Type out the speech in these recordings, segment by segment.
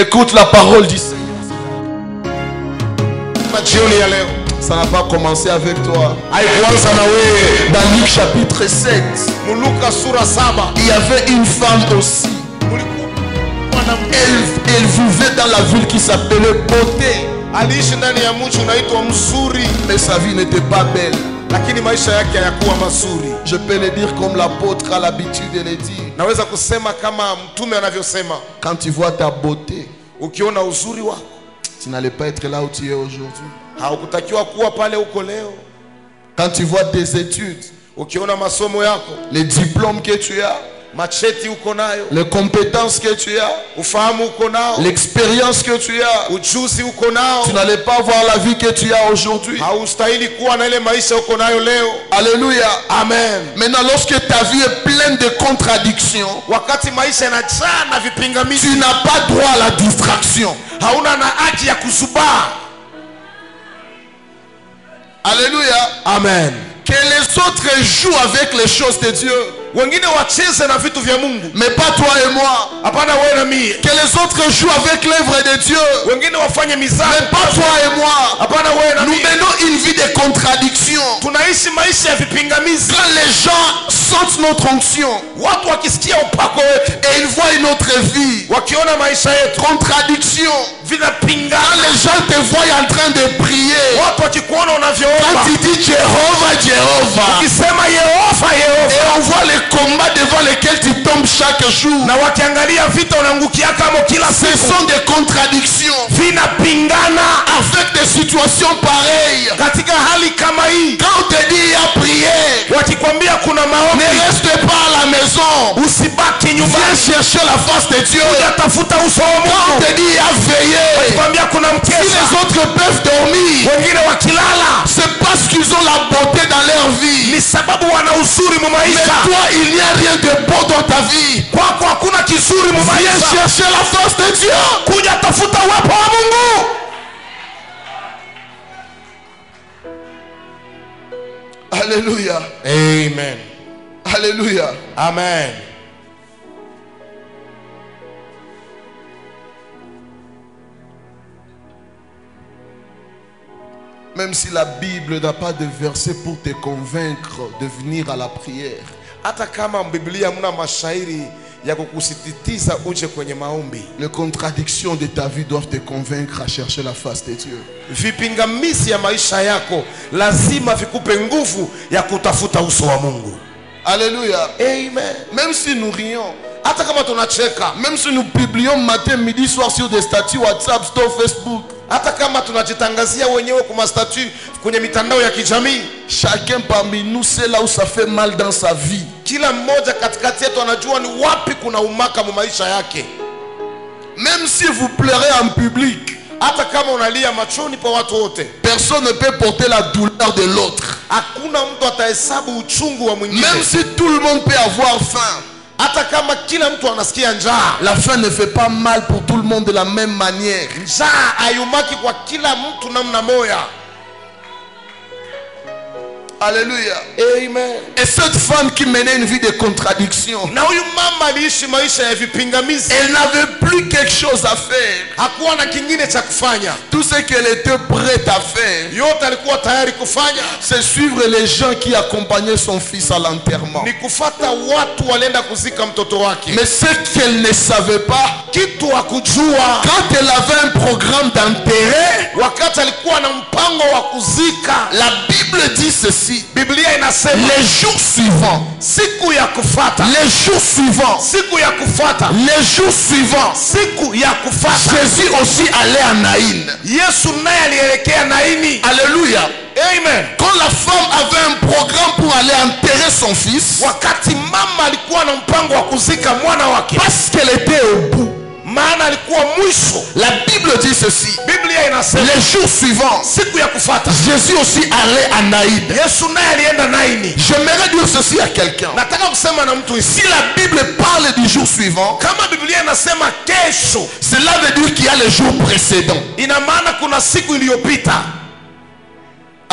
Écoute la parole du Seigneur. Ça n'a pas commencé avec toi. Dans Luc chapitre 7, il y avait une femme aussi. Elle vivait dans la ville qui s'appelait Beauté. Mais sa vie n'était pas belle. Je peux le dire comme l'apôtre a l'habitude de le dire. Quand tu vois ta beauté, tu n'allais pas être là où tu es aujourd'hui. Quand tu vois tes études, les diplômes que tu as, les compétences que tu as, l'expérience que tu as, tu n'allais pas avoir la vie que tu as aujourd'hui. Alléluia. Amen. Maintenant, lorsque ta vie est pleine de contradictions, tu n'as pas droit à la distraction. Alléluia. Amen. Que les autres jouent avec les choses de Dieu, mais pas toi et moi. Que les autres jouent avec l'œuvre de Dieu, mais pas toi et moi. Nous menons une vie de contradiction. Quand les gens sentent notre onction et ils voient notre vie, contradiction. Quand les gens te voient en train de prier, quand tu dis Jéhovah, Jéhovah, et on voit les combats devant lesquels tu tombes chaque jour, ce sont des contradictions avec des situations pareilles. Quand on te dit il y a prière, ne reste pas à la maison, viens chercher la face de Dieu. Quand on te dit il y a veillé, si les autres peuvent dormir, c'est parce qu'ils ont la beauté dans leur vie. Mais toi, il n'y a rien de beau dans ta vie. Viens chercher la face de Dieu. Alléluia. Amen. Alléluia. Amen. Même si la Bible n'a pas de verset pour te convaincre de venir à la prière, les contradictions de ta vie doivent te convaincre à chercher la face de Dieu. Alléluia. Amen. Même si nous rions, même si nous publions matin, midi, soir sur des statuts WhatsApp, store, Facebook, chacun parmi nous sait là où ça fait mal dans sa vie. Même si vous pleurez en public, personne ne peut porter la douleur de l'autre. Même si tout le monde peut avoir faim, la faim ne fait pas mal pour tout le monde de la même manière. Alléluia. Amen. Et cette femme qui menait une vie de contradiction, elle n'avait plus quelque chose à faire. Tout ce qu'elle était prête à faire, c'est suivre les gens qui accompagnaient son fils à l'enterrement. Mais ce qu'elle ne savait pas, quand elle avait un programme d'enterrer, la Bible dit ceci: les jours suivants, Jésus aussi allait à Naïn. Alléluia. Amen. Quand la femme avait un programme pour aller enterrer son fils, parce qu'elle était au bout, la Bible dit ceci: les jours suivants, Jésus aussi allait à Naïn. J'aimerais dire ceci à quelqu'un: si la Bible parle du jour suivant, cela veut dire qu'il y a le jour précédent.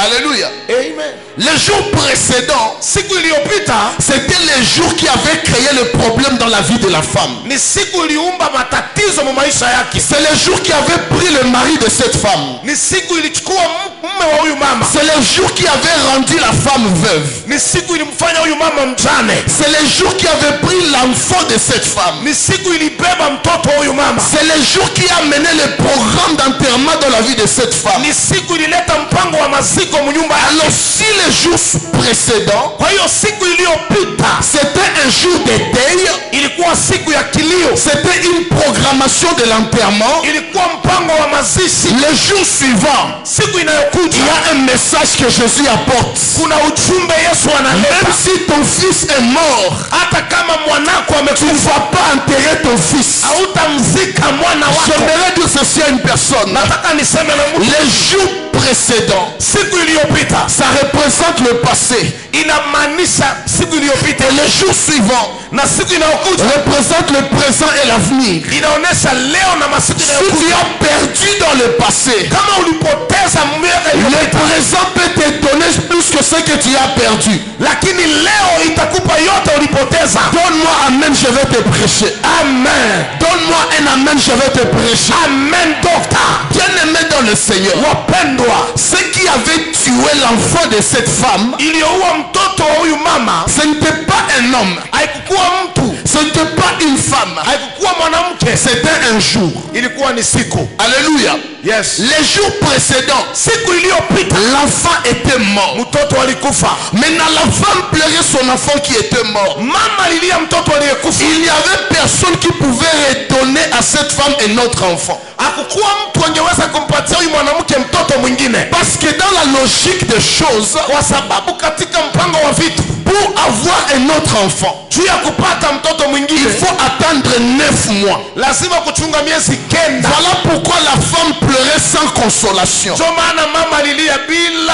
Alléluia. Amen. Les jours précédents, Siku iliyopita c'était les jours qui avaient créé le problème dans la vie de la femme. ni siku iliumba matatizo mu maisha yake. C'est les jours qui avaient pris le mari de cette femme. Ni siku ilichukua mume wa huyu mama. C'est les jours qui avaient rendu la femme veuve. Ni siku ilimfanya huyu mama mjane. C'est les jours qui avaient pris l'enfant de cette femme. Ni siku ilibeba mtoto wa huyu mama. C'est les jours qui a mené le programme d'enterrement dans la vie de cette femme. Ni siku ilileta mpango wa maziko mu nyumba yake. Alors si les jours précédents, Kwa hiyo siku iliyopita c'était un jour de deuil, ilikuwa siku ya kilio. c'était une programmation de l'enterrement. Ilikuwa mpango wa mazishi. Le jour suivant, Siku il inayokuja y a un message que Jésus apporte. kuna ujumbe Yesu Même analeta. si ton fils est mort, Hata kama mwanako tu ne amekufa, vas pas enterrer ton fils. hautamzika mwana wako. J'aimerais dire ceci à une personne. Nataka niseme na mtu, Les jours précédents, siku iliyopita ça représente le passé. inamaanisha siku iliyopita, Et les jours suivants na siku inayokuja représentent le présent et l'avenir. inaonesha leo na masiku Si tu inayokuja. as perdu dans le passé, Kama ulipoteza miaka le iliyopita, présent peut te donner plus que ce que tu as perdu. lakini leo itakupa yote ulipoteza. Donne-moi amen, je vais te prêcher. Amen. Donne-moi un amen, je vais te prêcher. Amen, docteur. Bien-aimé dans le Seigneur, Wapendwa, ce qui avait tué l'enfant de cette femme, iliyoua mtoto wa huyu mama ce n'était pas un homme, haikukuwa mtu, ce n'était pas une femme, haikukuwa mwanamke, c'était un jour. ilikuwa ni siku. Alléluia. Yes. Les jours précédents, Siku iliyopita l'enfant était mort. mtoto alikufa. Maintenant, la femme pleurait son enfant qui était mort. Mama alilia mtoto aliyekufa. Il n'y avait personne qui pouvait redonner à cette femme un autre enfant. Hakukuwa mtu angeweza kumpatia huyu mwanamke mtoto mwingine, Parce que dans la logique des choses, kwa sababu katika mpango wa vitu, pour avoir un autre enfant, juu ya kupata mtoto il mwingine faut attendre 9 mois. lazima kuchunga miezi kenda. Voilà pourquoi la femme pleurait sans consolation. Ndio maana mama alilia bila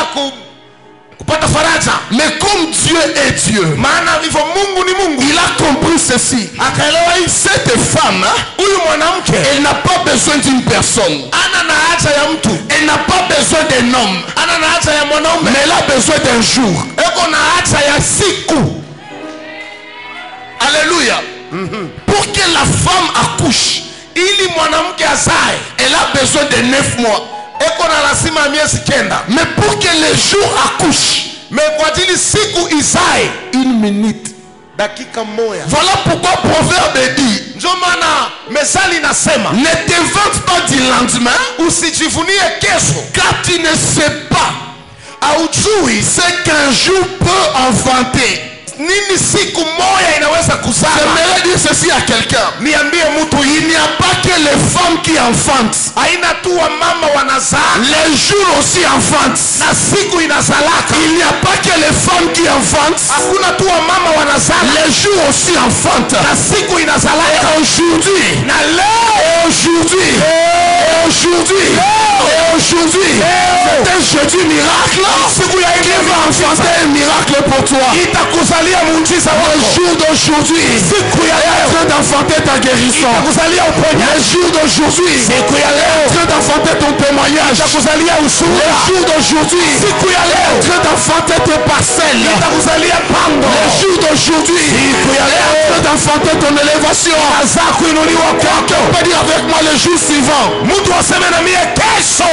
kupata faraja, Mais comme Dieu est Dieu, maana hivyo Mungu ni Mungu. il a compris ceci. Akaelewa hii, Cette femme, huyu mwanamke elle n'a pas besoin d'une personne. ana na haja ya mtu, Elle n'a pas besoin d'un homme. ana na haja ya mwanaume, Mais elle a besoin d'un jour. eko na haja ya siku. Alléluia. Pour que la femme accouche, Ili mwanamke azae, elle a besoin de 9 mois. eko na lazima ya miezi kenda. Mais pour que le jour accouche, Me kwa ajili siku izae, 1 minute. dakika moja. Voilà pourquoi Proverbe dit, Ndio maana mezali nasema, ne te vante pas du lendemain, usijivunie kesho, car tu ne sais pas haujui ce qu'un jour peut enfanter. nini siku moja inaweza kuzaa. J'aimerais dire ceci à quelqu'un. Niambie mtu, Il n'y a pas que les femmes qui enfantent. haina tu wamama wanazaa Les jours aussi enfantent. na siku inazalaka. Il n'y a pas que les femmes qui enfantent. Hakuna tu wamama wanazaa Les jours aussi enfantent. na siku Et inazalaka. aujourd'hui, Na leo et aujourd'hui, et aujourd'hui, et aujourd'hui, c'est un jeudi miracle siku ya qui va enfanter un miracle pour toi. itakuzalia muujiza Le wako, jour d'aujourd'hui siku ya est en leo train d'enfanter ta guérison. itakuzalia Le uponyaji, jour d'aujourd'hui siku ya est leo en train d'enfanter ton témoignage. itakuzalia Le ushuhuda, jour d'aujourd'hui siku ya est leo en train d'enfanter tes parcelles. itakuzalia pango, Le jour d'aujourd'hui siku ya est en leo train d'enfanter ton élévation. azaa kuinuliwa kwako. Quelqu'un peut dire avec moi le jour suivant. Mtu aseme na mie kesho.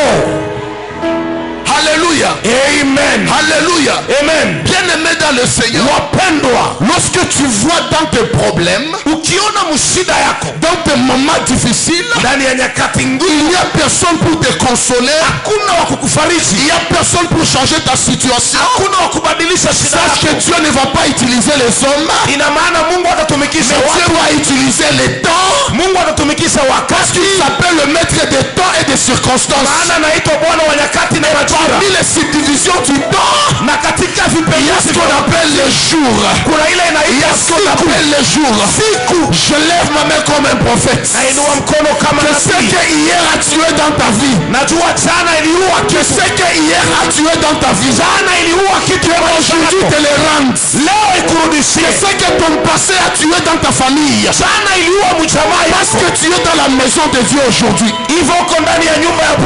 Alléluia. Amen. Alléluia. Amen. Bien-aimé dans le Seigneur, Wapendwa, lorsque tu vois dans tes problèmes, ukiona mshida yako dans tes moments difficiles, ndani ya nyakati ngumu, il n'y a personne pour te consoler. hakuna wa Il kukufariji, n'y a personne pour changer ta situation. hakuna wa kubadilisha shida Sache que yako. Dieu ne va pas utiliser les hommes, Ina maana Mungu atatumikisha mais Dieu watu, va utiliser les temps, Mungu atatumikisha parce wakati, qu'il s'appelle le maître des temps et des circonstances. maana anaitwa Bwana wa nyakati na majira. Parmi les subdivisions du temps, Na katika il y a vipengele ce qu'on appelle les jours. kuna ile Il y a inaitwa ce qu'on appelle les jours. Je lève ma main comme un prophète. nainua mkono kama Je sais nabii. que hier tué dans ta vie. Je sais que hier a tué dans ta vie. Aujourd'hui te le rend. Je sais que ton passé a tué dans ta famille. Parce que tu es dans la maison de Dieu aujourd'hui.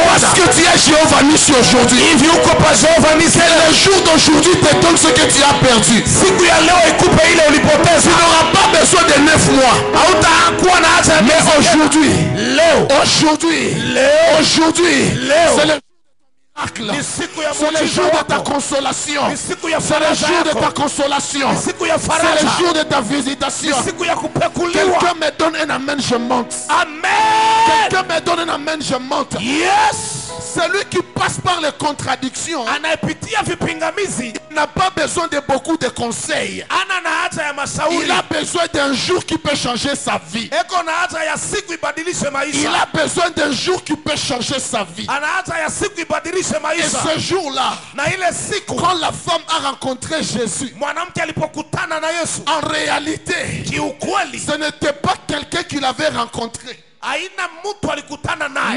Parce que tu es Jéhovah Nissi aujourd'hui. Et le jour d'aujourd'hui te donne ce que tu as perdu. Tu n'auras pas besoin de 9 mois. Mais aujourd'hui, c'est le c'est le jour de ta consolation. C'est le jour de ta consolation. C'est le jour de ta visitation. Quelqu'un me donne un amen, je monte. Quelqu'un me donne un amen, je monte. Yes. Celui qui passe par les contradictions, il n'a pas besoin de beaucoup de conseils. Il a besoin d'un jour qui peut changer sa vie. Il a besoin d'un jour qui peut changer sa vie. Et ce jour-là, quand la femme a rencontré Jésus, en réalité, ce n'était pas quelqu'un qui l'avait rencontré.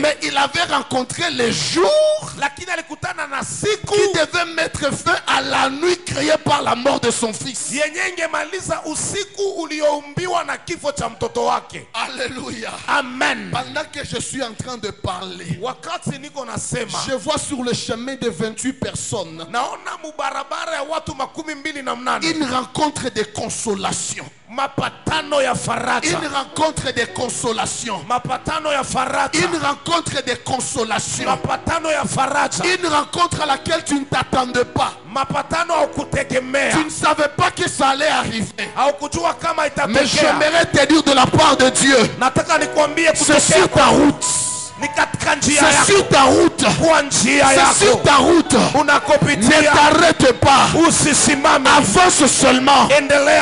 Mais il avait rencontré les jours qui devait mettre fin à la nuit créée par la mort de son fils. Alléluia. Amen. Pendant que je suis en train de parler, je vois sur le chemin de 28 personnes une rencontre de consolation. Une rencontre de consolation. Une rencontre de consolation. Une rencontre à laquelle tu ne t'attendais pas. Tu ne savais pas que ça allait arriver. Mais j'aimerais te dire de la part de Dieu, c'est sur ta route. C'est sur ta route. C'est sur ta route. Ne t'arrête pas. Avance seulement.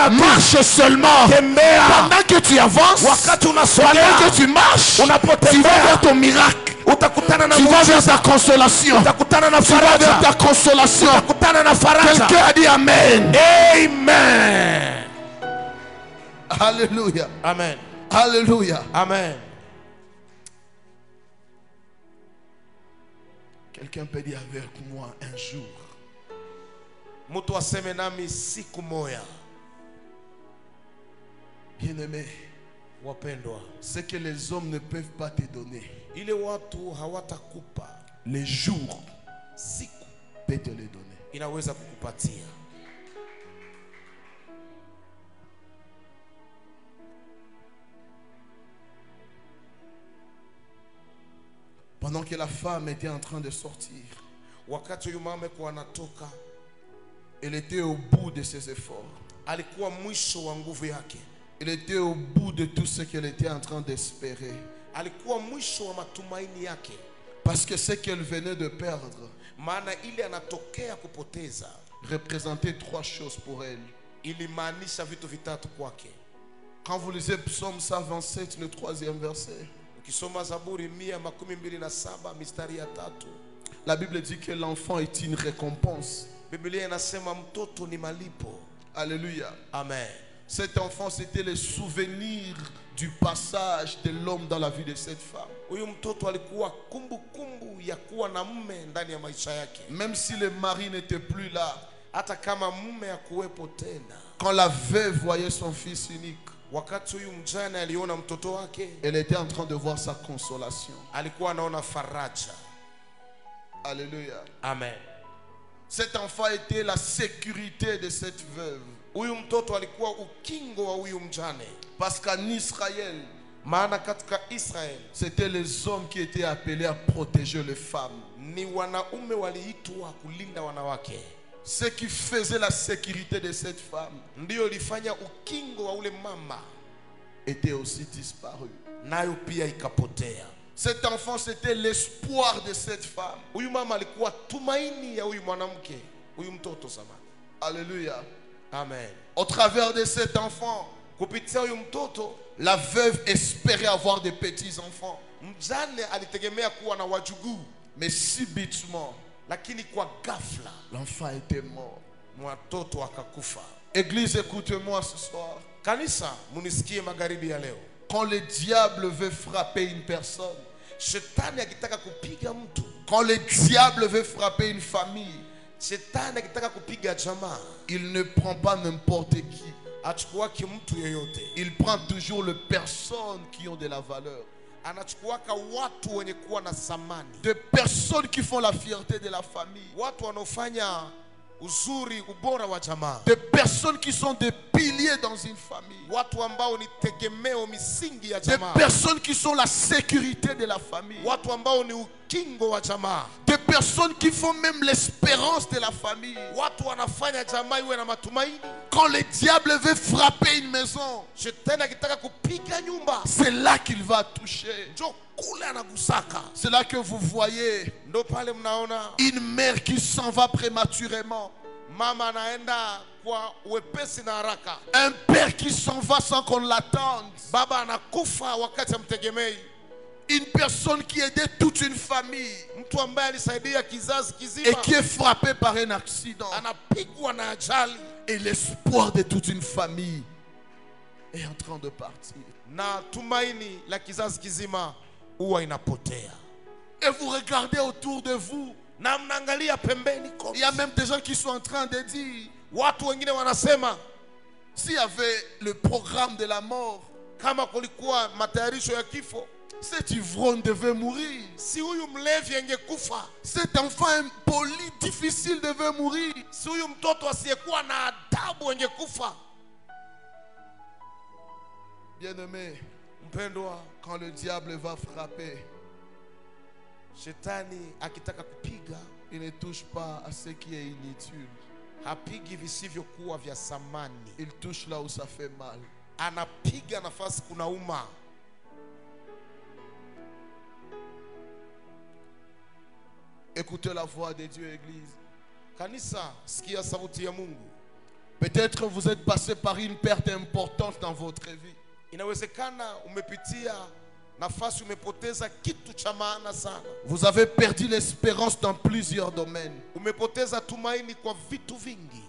Marche seulement. Pendant que tu avances, pendant que tu marches, tu vas vers ton miracle. Tu vas vers ta consolation. Tu vas vers ta consolation. Quelqu'un a dit Amen. Amen. Alléluia. Amen. Alléluia. Amen. Quelqu'un peut dire avec moi un jour. Bien-aimé, ce que les hommes ne peuvent pas te donner, les jours peut te les donner. Pendant que la femme était en train de sortir, elle était au bout de ses efforts. Elle était au bout de tout ce qu'elle était en train d'espérer. Parce que ce qu'elle venait de perdre représentait 3 choses pour elle. Quand vous lisez Psaume 127, le 3e verset, la Bible dit que l'enfant est une récompense. Alléluia. Amen. Cet enfant, c'était le souvenir du passage de l'homme dans la vie de cette femme. Même si le mari n'était plus là, quand la veuve voyait son fils unique, elle était en train de voir sa consolation. Alléluia. Amen. Cet enfant était la sécurité de cette veuve. Parce qu'en Israël, c'était les hommes qui étaient appelés à protéger les femmes. Ce qui faisait la sécurité de cette femme était aussi disparu. Cet enfant, c'était l'espoir de cette femme. Alléluia. Amen. Au travers de cet enfant, la veuve espérait avoir des petits-enfants. Mais subitement, l'enfant était mort. Église, écoute-moi ce soir. Quand le diable veut frapper une personne, Shetani akitaka kupiga mtu, quand le diable veut frapper une famille, shetani akitaka kupiga jamaa, il ne prend pas n'importe qui. achukuaki mtu yeyote. Il prend toujours les personnes qui ont de la valeur. Anachukuaka watu wenye kuwa na samani. Des personnes qui font la fierté de la famille. Watu wanaofanya uzuri, ubora wa jamaa. Des personnes qui sont des piliers dans une famille. Watu ambao ni tegemeo, misingi ya Des jamaa. personnes qui sont la sécurité de la famille. Watu ambao ni ukingo wa jamaa. Des personnes qui font même l'espérance de la famille. Watu wanafanya jamaa iwe na matumaini. Quand le diable veut frapper une maison, Shetani akitaka kupiga nyumba, c'est là qu'il va toucher. njo kule anagusaka. C'est là que vous voyez Ndo pale mnaona une mère qui s'en va prématurément. mama anaenda kwa wepesi na haraka. Un père qui s'en va sans qu'on l'attende. Baba anakufa wakati amtegemei. Une personne qui aidait toute une famille Mtu ambaye alisaidia kizazi et kizima qui est frappé par un accident. anapigwa na ajali, Et l'espoir de toute une famille est en train de partir. na tumaini la kizazi kizima huwa inapotea. Et vous regardez autour de vous, Na mnaangalia pembeni kote, il y a même des gens qui sont en train de dire, watu wengine wanasema s'il y avait le programme de la mort, kama kulikuwa matayarisho ya kifo, cet ivrogne devait mourir. si huyu mlevi angekufa, Cet enfant impoli, difficile devait mourir. si huyu mtoto asiyekuwa na adabu angekufa. Bien-aimé, Mpendwa, quand le diable va frapper, shetani akitaka kupiga, il ne touche pas à ce qui est inutile. hapigi visivyokuwa vya samani. Il touche là où ça fait mal. Anapiga nafasi kunauma. Écoutez la voix de Dieu, Église. Kanisa, sikia sauti ya Mungu. Peut-être vous êtes passé par une perte importante dans votre vie. Inawezekana umepitia nafasi, umepoteza kitu cha maana sana. Vous avez perdu l'espérance dans plusieurs domaines. Umepoteza tumaini kwa vitu vingi.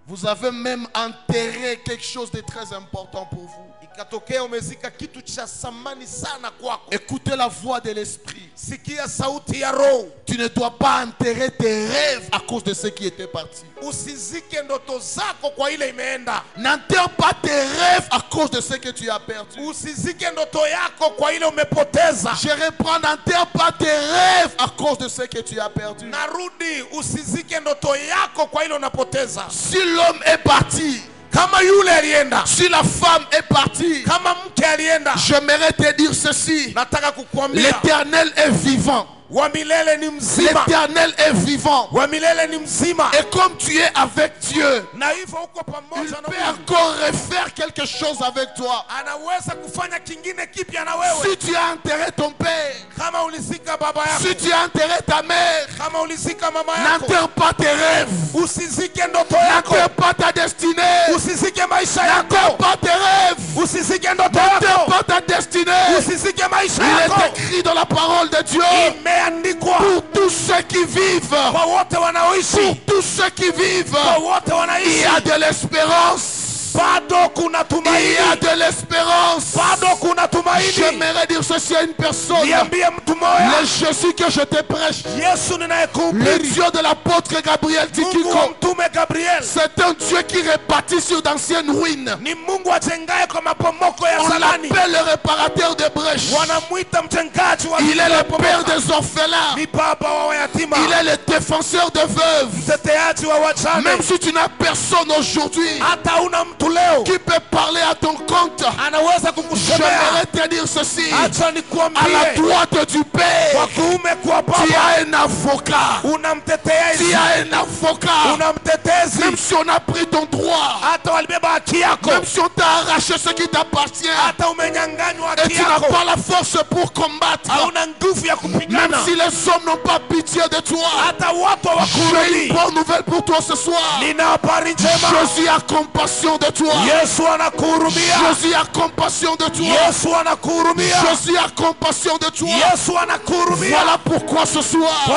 Vous avez même enterré quelque chose de très important pour vous. Ikatokea umezika kitu cha samani sana kwako. Écoutez la voix de l'esprit. Sikia sauti ya Roho. Tu ne dois pas enterrer tes rêves à cause de ce qui était parti. Usizike ndoto zako kwa ile imeenda. N'enterre pas tes rêves à cause de ce que tu as perdu. Usizike ndoto yako kwa ile umepoteza. Je reprends, n'enterre pas tes rêves à cause de ce que tu as perdu. Narudi, usizike ndoto yako kwa ile unapoteza. Si l'homme est parti, Kama yule alienda, si la femme est partie, kama mke alienda, j'aimerais te dire ceci. nataka kukuambia L'Éternel est vivant. wa milele ni mzima. L'Éternel est vivant. Wa milele ni mzima. Et comme tu es avec Dieu, Na hivyo uko il pamoja na peut Mungu. encore refaire quelque chose avec toi. Anaweza kufanya kingine kipya na wewe. Si tu as enterré ton père, Kama ulizika baba yako, si tu as enterré ta mère, kama ulizika mama yako, n'enterre pas tes rêves. usizike ndoto yako. N'enterre pas ta destinée. Usizike maisha N'enterre yako. pas tes rêves. Usizike ndoto N'enterre yako. pas ta destinée. Usizike maisha Il yako. est écrit dans la parole de Dieu. Imeandikwa Pour tous ceux qui vivent, kwa wote wanaoishi, pour tous ceux qui vivent, kwa wote il y wanaishi, a de l'espérance. bado kuna Il y a tumaini. de l'espérance. Bado kuna tumaini. J'aimerais dire ceci à une personne. Niambie mtu mmoja, Le Jésus que je te prêche, Yesu le ninayekuhubiri, Dieu de l'apôtre Gabriel Mungu wa Tikiko, mtume Gabriel, c'est un Dieu qui rebâtit sur d'anciennes ruines. ni Mungu ajengaye kwa mapomoko ya On zamani. l'appelle le réparateur de brèches. Wanamwita mjengaji wa Il est le maporomoko. père des orphelins. Ni baba wa wayatima, Il est le défenseur de veuves. mteteaji wa wajane. Même si tu n'as personne aujourd'hui Hata una mtu leo qui peut parler à ton compte, anaweza kukusemea, j'aimerais te dire ceci. acha À la nikuambie, droite du kwa Père, kuume kwa tu baba as un avocat. una Tu mtetezi, as un avocat. una mtetezi. Même si on a pris ton droit, Hata walibeba haki yako, même si on t'a arraché ce qui t'appartient, hata umenyanganywa et haki tu n'as yako, pas la force pour combattre, hauna nguvu ya même kupigana, si les hommes n'ont pas pitié de toi, hata watu j'ai une hawakurudi. bonne nouvelle pour toi ce soir. Nina habari njema, Jésus a compassion de toi. Yesu anakuhurumia, Jésus a compassion de toi. Yesu anakuhurumia, Jésus a compassion de toi. Yesu anakuhurumia. Voilà pourquoi ce soir,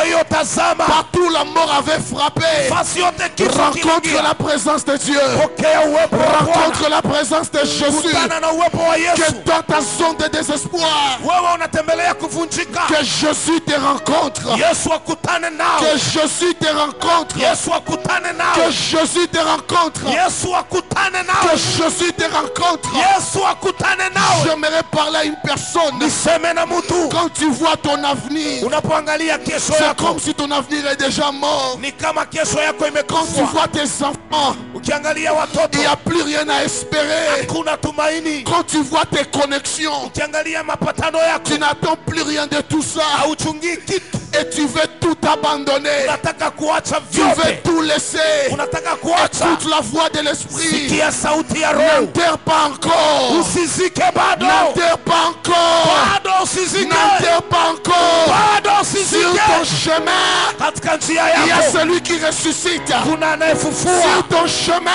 partout la mort avait frappé, rencontre la présence de Dieu. Rencontre la présence de Jésus. Que dans ta zone de désespoir, que Jésus te rencontre. Que Jésus te rencontre. Que Jésus te rencontre. Que Jésus te rencontre. J'aimerais parler à une personne. Quand tu vois ton avenir, c'est comme si ton avenir est déjà mort. Quand tu vois tes enfants, il n'y a plus rien à espérer. Quand tu vois tes connexions, tu n'attends plus rien de tout ça. Et tu veux tout abandonner. Tu veux tout laisser. Écoute la voix de l'esprit. N'enterre pas encore. N'enterre pas encore. N'enterre pas encore. Sur ton chemin, il y a celui qui ressuscite. Sur ton chemin,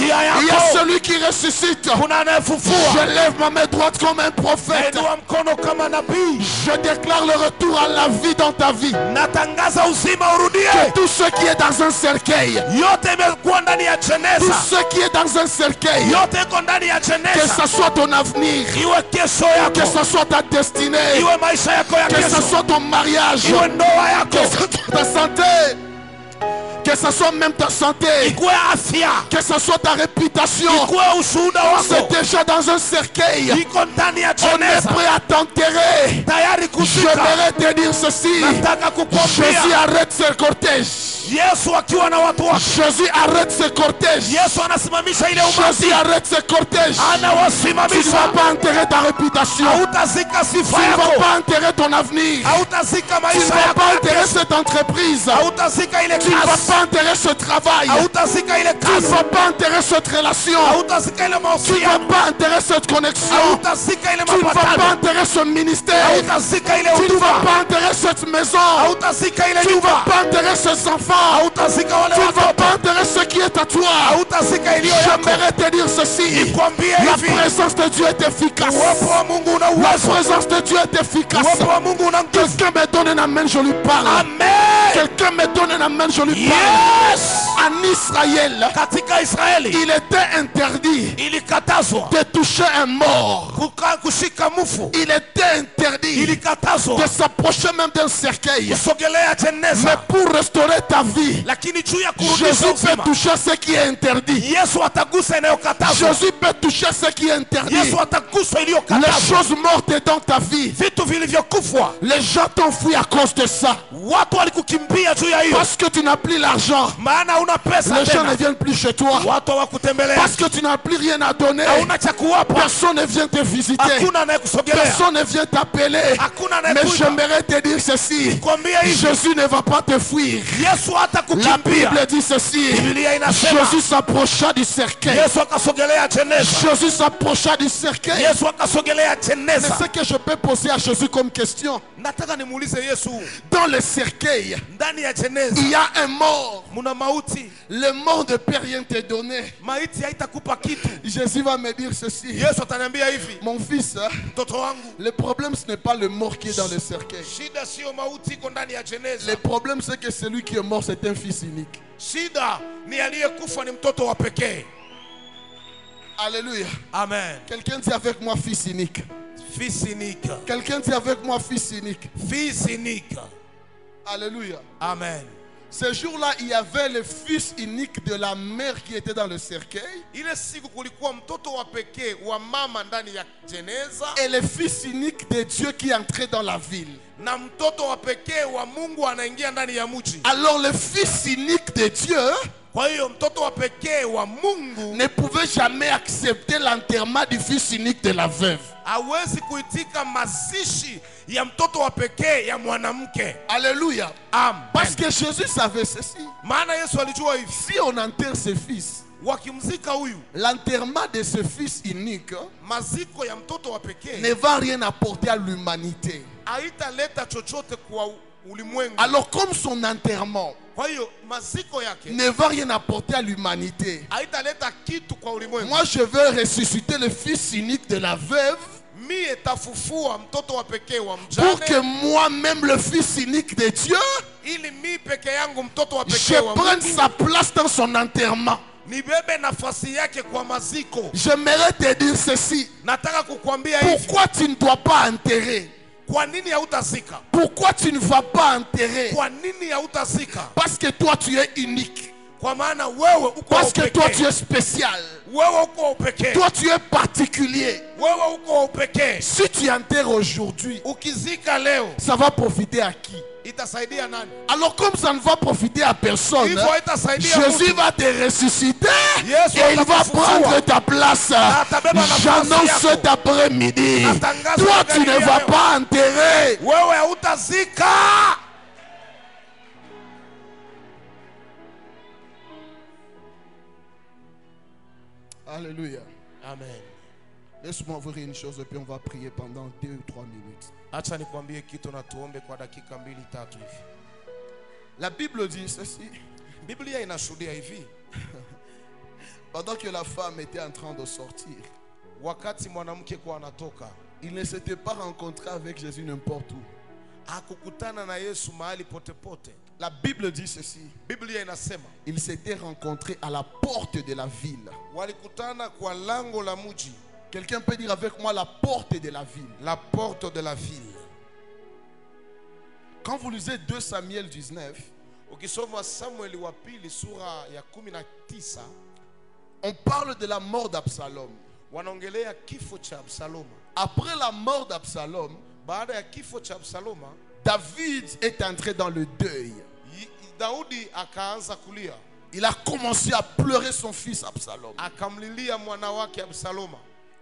il y a celui qui ressuscite. Je lève ma main droite comme un prophète. Je déclare le retour à la vie dans ta vie. Que tout ce qui est dans un cercueil, tout ce qui est dans un cercueil, que ce soit ton avenir, que ce soit ta destinée, que ce soit ton mariage, que ce soit ta santé, que ce soit même ta santé, que ce soit ta réputation, c'est déjà dans un cercueil. On est prêt à t'enterrer. J'aimerais te dire ceci. Jésus arrête ce cortège. Jésus arrête ce cortège. Jésus arrête ce cortège. Tu ne vas pas enterrer ta réputation. Tu ne vas pas enterrer ton avenir. Tu ne vas pas enterrer cette entreprise. Tu ne vas pas enterrer ce travail. Tu ne vas pas enterrer cette relation. Tu ne vas pas enterrer cette connexion. Tu ne vas pas enterrer ce ministère. Tu ne vas pas enterrer cette maison. Tu ne vas pas enterrer ces enfants. Tu ne vas pas enterrer ce qui est à toi. J'aimerais te dire ceci. La présence de Dieu est efficace. La présence de Dieu est efficace. Quelqu'un me donne un amen, je lui parle. Quelqu'un me donne un amen, je lui parle. En Israël, il était interdit de toucher un mort. Il était interdit de s'approcher même d'un cercueil. Mais pour restaurer ta vie, Jésus peut toucher ce qui est interdit. Jésus peut toucher ce qui est interdit. Les choses mortes dans ta vie, les gens t'ont fui à cause de ça. Parce que tu n'as plus l'argent, les gens ne viennent plus chez toi. Parce que tu n'as plus rien à donner, personne ne vient te visiter, personne ne vient t'appeler. Mais j'aimerais te dire ceci. Jésus ne va pas te fuir. La Bible dit ceci. Jésus s'approcha du cercueil. Jésus s'approcha du cercueil. Mais ce que je peux poser à Jésus comme question, dans le cercueil, il y a un mort. Le mort ne peut rien te donner. Jésus va me dire ceci. Mon fils, le problème ce n'est pas le mort qui est dans le cercueil. Le problème c'est que celui qui est mort c'est un fils unique. Alléluia. Amen. Quelqu'un dit avec moi fils unique. Fils unique. Quelqu'un dit avec moi fils unique. Fils unique. Alléluia. Amen. Ce jour-là, il y avait le fils unique de la mère qui était dans le cercueil. Et le fils unique de Dieu qui entrait dans la ville. Alors le fils unique de Dieu ne pouvait jamais accepter l'enterrement du fils unique de la veuve. Alléluia. Parce que Jésus savait ceci. Si on enterre ce fils, l'enterrement de ce fils unique ne va rien apporter à l'humanité. Alors comme son enterrement ne va rien apporter à l'humanité, moi je veux ressusciter le fils unique de la veuve pour que moi-même, le Fils unique de Dieu, je prenne sa place dans son enterrement. J'aimerais te dire ceci. Pourquoi tu ne dois pas enterrer? Pourquoi tu ne vas pas enterrer? Parce que toi tu es unique. Parce que toi tu es spécial. Toi tu es particulier. Si tu enterres aujourd'hui, ça va profiter à qui? Alors comme ça ne va profiter à personne, Jésus va te ressusciter et il va prendre ta place. J'annonce cet après-midi, toi tu ne vas pas enterrer. Alléluia. Amen. Laisse-moi ouvrir une chose et puis on va prier pendant 2 ou 3 minutes. La Bible dit ceci. Pendant que la femme était en train de sortir, il ne s'était pas rencontré avec Jésus n'importe où. La Bible dit ceci. Il s'était rencontré à la porte de la ville. Quelqu'un peut dire avec moi la porte de la ville. La porte de la ville. Quand vous lisez 2 Samuel 19, on parle de la mort d'Absalom. Après la mort d'Absalom, David est entré dans le deuil. Il a commencé à pleurer son fils Absalom.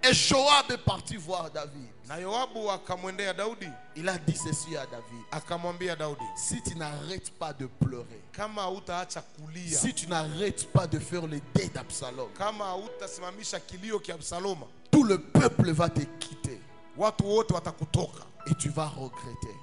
Et Joab est parti voir David. Il a dit ceci à David. Si tu n'arrêtes pas de pleurer, si tu n'arrêtes pas de faire le deuil d'Absalom, tout le peuple va te quitter. Et tu vas regretter.